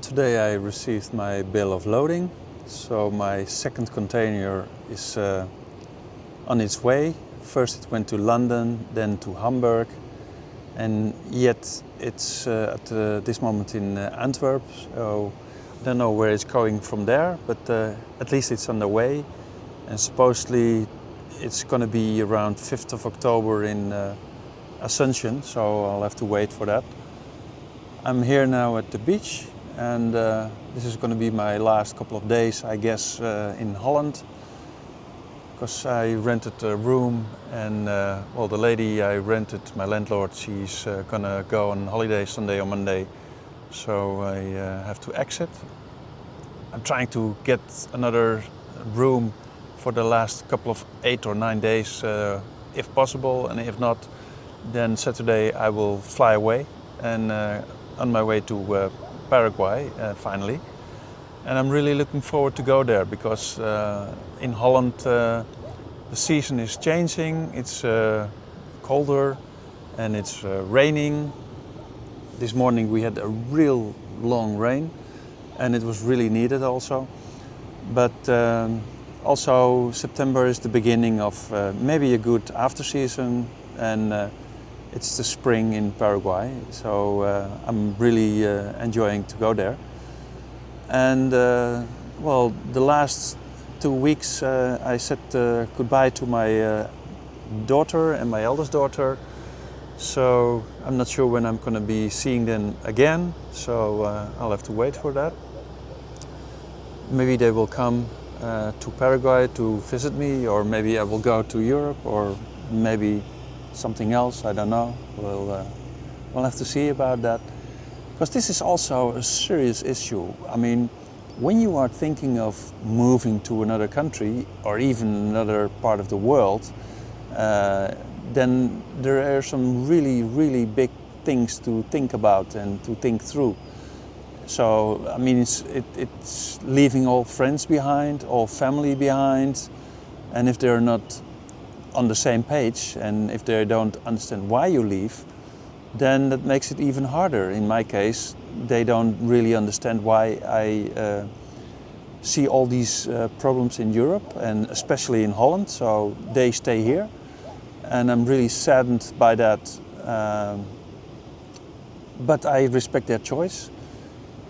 Today I received my bill of loading, so my second container is on its way. First it went to London, then to Hamburg, and yet it's at this moment in Antwerp, so I don't know where it's going from there, but at least it's on the way, and supposedly it's going to be around 5th of October in Ascension, so I'll have to wait for that. I'm here now at the beach, and this is going to be my last couple of days, I guess, in Holland, because I rented a room, and well, the lady I rented, my landlord, she's gonna go on holiday Sunday or Monday, so I have to exit. I'm trying to get another room for the last couple of 8 or 9 days, if possible, and if not, then Saturday I will fly away and on my way to Paraguay finally. And I'm really looking forward to go there, because in Holland the season is changing. It's colder and it's raining. This morning we had a real long rain, and it was really needed also. But also September is the beginning of maybe a good after season, and it's the spring in Paraguay, so I'm really enjoying to go there. And well, the last 2 weeks I said goodbye to my daughter and my eldest daughter, so I'm not sure when I'm going to be seeing them again, so I'll have to wait for that. Maybe they will come to Paraguay to visit me, or maybe I will go to Europe, or maybe something else, I don't know. We'll have to see about that, because this is also a serious issue. I mean, when you are thinking of moving to another country or even another part of the world, then there are some really big things to think about and to think through. So I mean, it's leaving all friends behind, all family behind, and if they're not on the same page, and if they don't understand why you leave, then that makes it even harder. In my case, they don't really understand why I see all these problems in Europe, and especially in Holland, so they stay here, and I'm really saddened by that. But I respect their choice,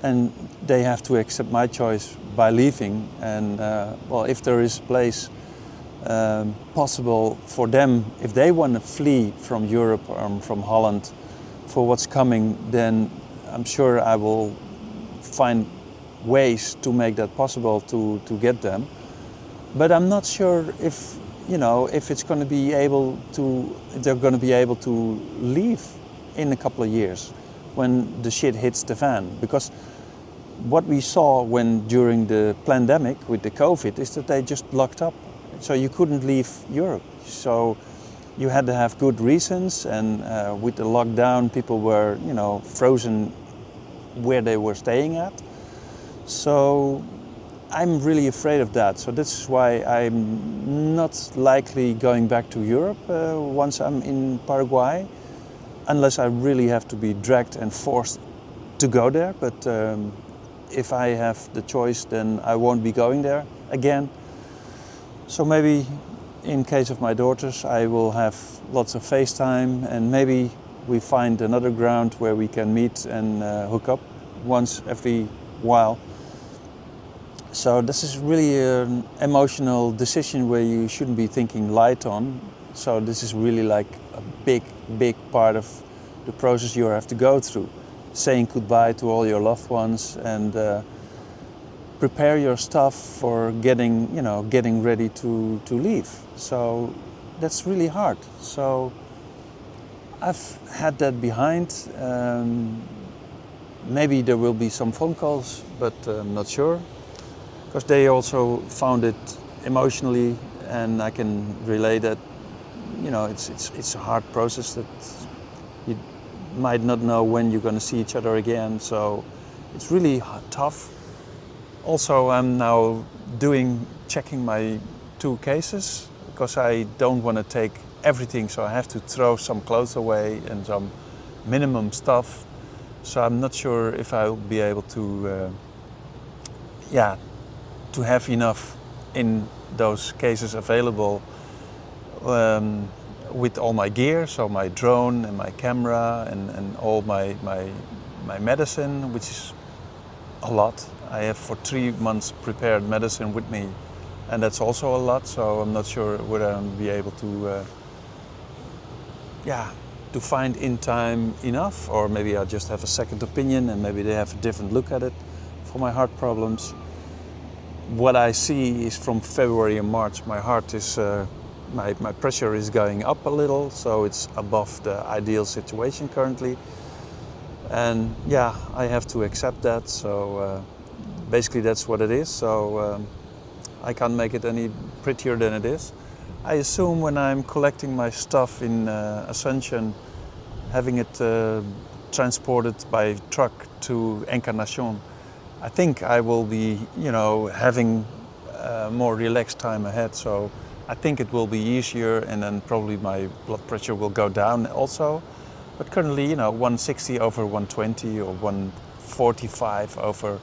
and they have to accept my choice by leaving. And well, if there is a place possible for them, if they want to flee from Europe or from Holland for what's coming, then I'm sure I will find ways to make that possible to get them. But I'm not sure if, you know, if it's going to be able to, if they're going to be able to leave in a couple of years when the shit hits the fan. Because what we saw during the pandemic with the COVID is that they just locked up. So you couldn't leave Europe. So you had to have good reasons, and with the lockdown, people were, you know, frozen where they were staying at. So I'm really afraid of that. So that's why I'm not likely going back to Europe once I'm in Paraguay, unless I really have to be dragged and forced to go there. But if I have the choice, then I won't be going there again. So maybe in case of my daughters, I will have lots of FaceTime, and maybe we find another ground where we can meet and hook up once every while. So this is really an emotional decision where you shouldn't be thinking light on. So this is really like a big part of the process you have to go through. Saying goodbye to all your loved ones, and prepare your stuff for getting ready to leave. So that's really hard. So I've had that behind. Maybe there will be some phone calls, but I'm not sure, because they also found it emotionally, and I can relate that. You know, it's a hard process that you might not know when you're going to see each other again. So it's really tough. Also, I'm now checking my 2 cases, because I don't want to take everything, so I have to throw some clothes away and some minimum stuff. So I'm not sure if I'll be able to, to have enough in those cases available with all my gear, so my drone and my camera and all my medicine, which is a lot. I have for 3 months prepared medicine with me, and that's also a lot, so I'm not sure whether I'll be able to to find in time enough, or maybe I'll just have a second opinion and maybe they have a different look at it for my heart problems. What I see is from February and March, my heart is, my pressure is going up a little, so it's above the ideal situation currently. And yeah, I have to accept that, so basically that's what it is. So I can't make it any prettier than it is. I assume when I'm collecting my stuff in Ascension, having it transported by truck to Encarnacion, I think I will be, having more relaxed time ahead. So I think it will be easier, and then probably my blood pressure will go down also. But currently, 160 over 120 or 145 over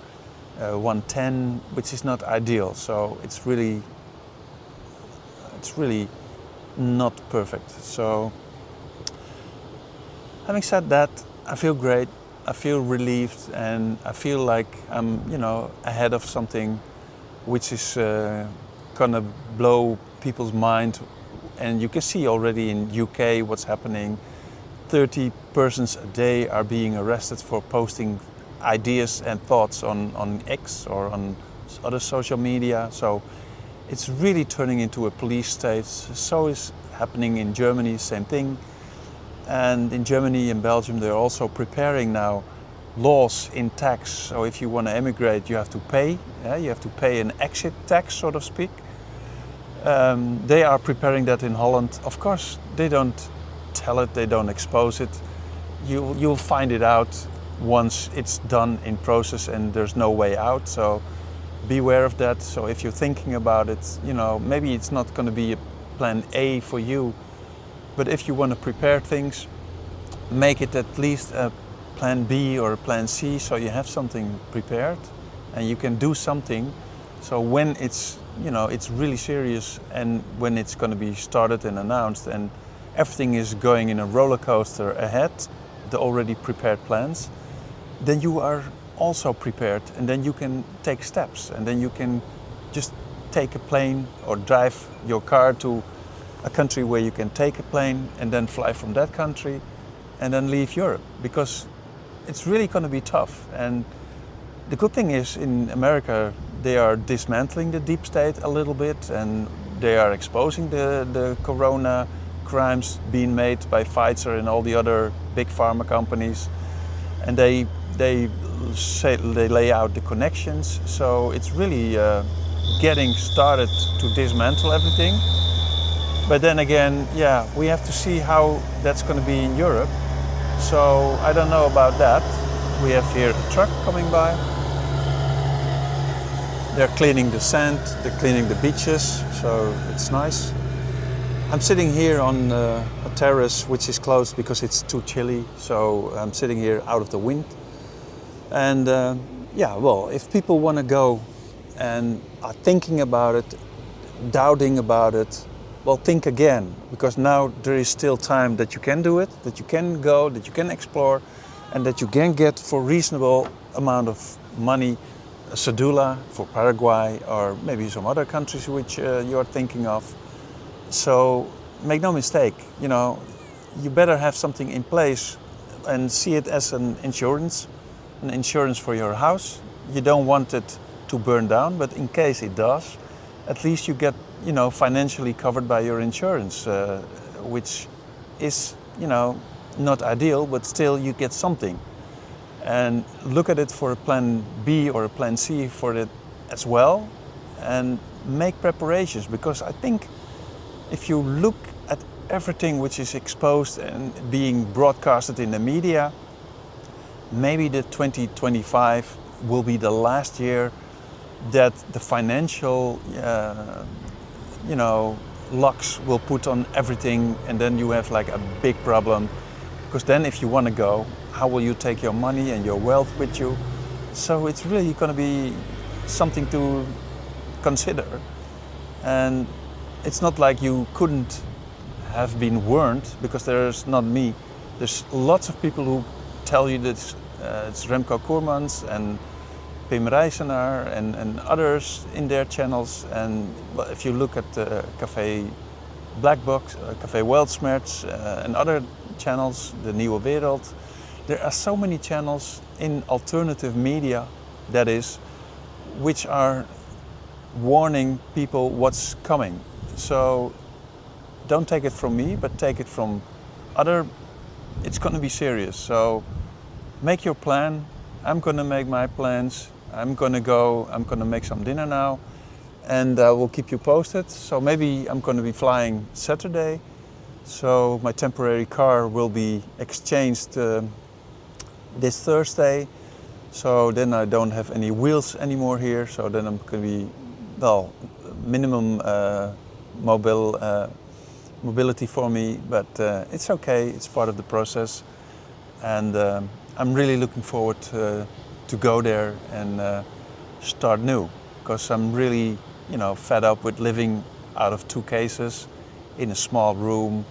110, which is not ideal. So it's really not perfect. So having said that, I feel great. I feel relieved, and I feel like I'm, ahead of something which is gonna blow people's mind. And you can see already in UK what's happening. 30 persons a day are being arrested for posting ideas and thoughts on X or on other social media. So it's really turning into a police state. So is happening in Germany, same thing. And in Germany and Belgium, they're also preparing now laws in tax. So if you want to emigrate, you have to pay. You have to pay an exit tax, so to speak. They are preparing that in Holland. Of course, they don't tell it, they don't expose it. You'll find it out once it's done in process and there's no way out. So beware of that. So if you're thinking about it, maybe it's not going to be a plan A for you, but if you want to prepare things, make it at least a plan B or a plan C, so you have something prepared and you can do something. So when it's, it's really serious, and when it's going to be started and announced and everything is going in a roller coaster ahead, the already prepared plans, then you are also prepared, and then you can take steps, and then you can just take a plane or drive your car to a country where you can take a plane and then fly from that country and then leave Europe, because it's really going to be tough. And the good thing is, in America, they are dismantling the deep state a little bit, and they are exposing the corona crimes being made by Pfizer and all the other big pharma companies, and they lay out the connections. So it's really getting started to dismantle everything. But then again, we have to see how that's going to be in Europe. So I don't know about that. We have here a truck coming by. They're cleaning the sand, they're cleaning the beaches, so it's nice. I'm sitting here on a terrace which is closed because it's too chilly, so I'm sitting here out of the wind. And if people want to go and are thinking about it, doubting about it, well, think again, because now there is still time that you can do it, that you can go, that you can explore, and that you can get for reasonable amount of money a cedula for Paraguay or maybe some other countries which you're thinking of. So make no mistake, you better have something in place and see it as an insurance for your house. You don't want it to burn down, but in case it does, at least you get, financially covered by your insurance, which is, not ideal, but still you get something. And look at it for a plan B or a plan C for it as well, and make preparations, because I think if you look at everything which is exposed and being broadcasted in the media, maybe the 2025 will be the last year that the financial, locks will put on everything, and then you have like a big problem. Because then if you want to go, how will you take your money and your wealth with you? So it's really going to be something to consider. And it's not like you couldn't have been warned, because there's not me. There's lots of people who tell you that it's Remco Koermans and Pim Rijsenaar and others in their channels. And if you look at Café Black Box, Café Weltsmerts and other channels, the Nieuwe Wereld, there are so many channels in alternative media, that is, which are warning people what's coming. So don't take it from me, but take it from other. It's going to be serious. So make your plan. I'm going to make my plans. I'm going to go. I'm going to make some dinner now, and we'll keep you posted. So maybe I'm going to be flying Saturday. So my temporary car will be exchanged this Thursday. So then I don't have any wheels anymore here. So then I'm going to be, well, minimum mobility for me, but it's okay. It's part of the process, and I'm really looking forward to go there and start new, because I'm really, fed up with living out of two cases in a small room.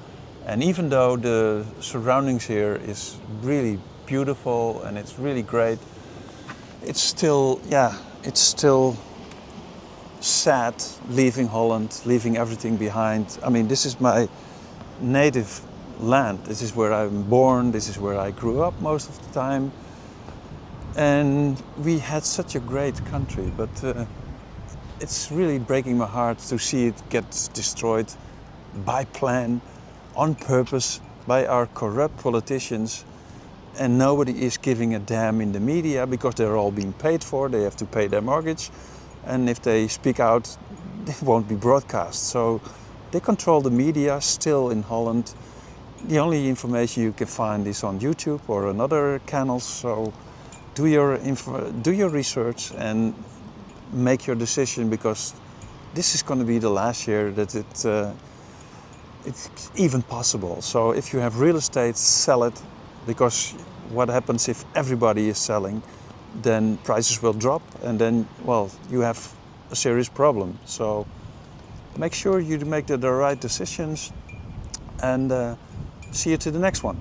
And even though the surroundings here is really beautiful and it's really great, it's still sad leaving Holland, leaving everything behind. I mean, this is my native land. This is where I'm born. This is where I grew up most of the time. And we had such a great country, but it's really breaking my heart to see it get destroyed by plan, on purpose, by our corrupt politicians. And nobody is giving a damn in the media, because they're all being paid for. They have to pay their mortgage. And if they speak out, they won't be broadcast. So they control the media still in Holland. The only information you can find is on YouTube or on other channels. So do your research and make your decision, because this is going to be the last year that it's even possible. So if you have real estate, sell it, because what happens if everybody is selling? Then prices will drop, and then, well, you have a serious problem. So make sure you make the right decisions, and see you to the next one.